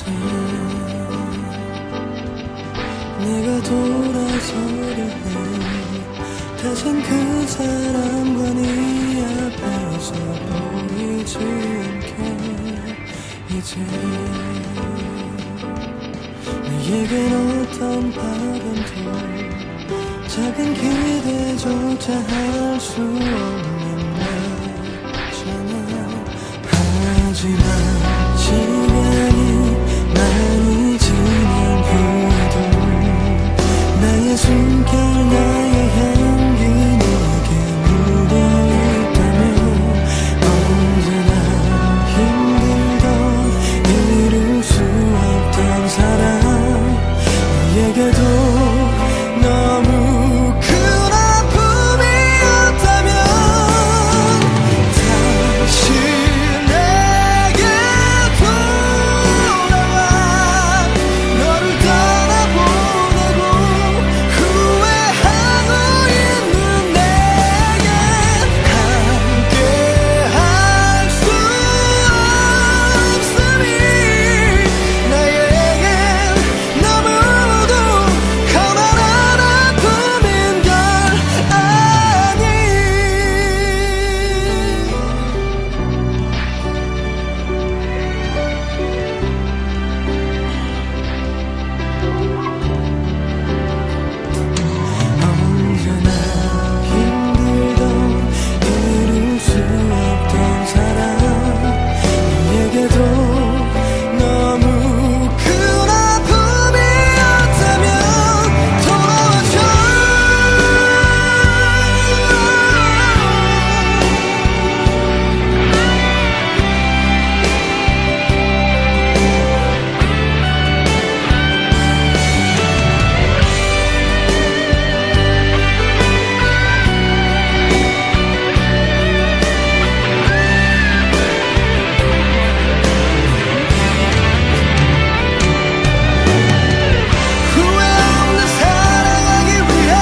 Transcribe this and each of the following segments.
이제 내가 돌아서려 해. 다신 그 사람과 네 앞에서 보이지 않게. 이제 내겐 어떤 바람도 작은 기대조차 할 수 없는 나잖아. 하지만 시간이 많이 지난 후에도 나의 숨결 나의 향기 내게 묻어있다면 언제나 힘들던 이룰 수 없던 사랑 너에게도 너무 큰 아픔이었다면 다시 내게 돌아와. 너를 떠나보내고 후회하고 있는 내게 함께 할 수 없음이 나에겐 너무도 커다란 아픔인 걸 아니. 언제나 힘들던 이룰 수 없던 사랑 너에게도 너무 큰 아픔이었다면 돌아와줘. 후회 없는 사랑하기 위해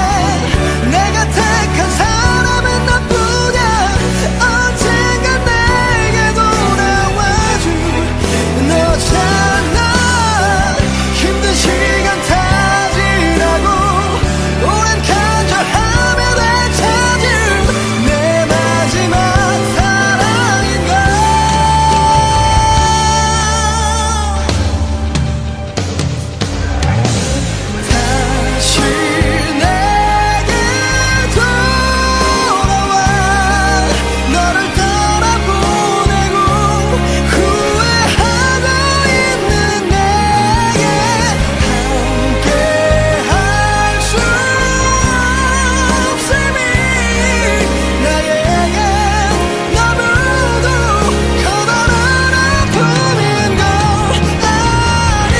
내가 택한 사람은 너뿐이야. 언젠가 내게 돌아와줄 너잖아. 힘든 시간 다 지나고 오랜 간절함에 되찾은 내 마지막 사랑인가. 다시 내게 돌아와. 너를 떠나보내고 후회하고 있는 내게 함께 할 수 없음이 나에겐 너무도 커다란 아픔인 걸 아니.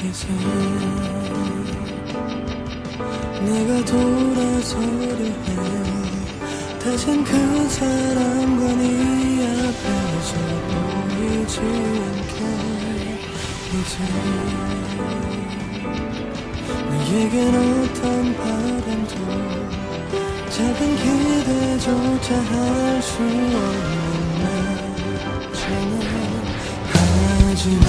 이제 내가 돌아서려 해. 다신 그 사람과 네 앞에서 보이지 않게. 이제 너에겐 어떤 바람도 작은 기대조차 할 수 없는 나잖아. 하지만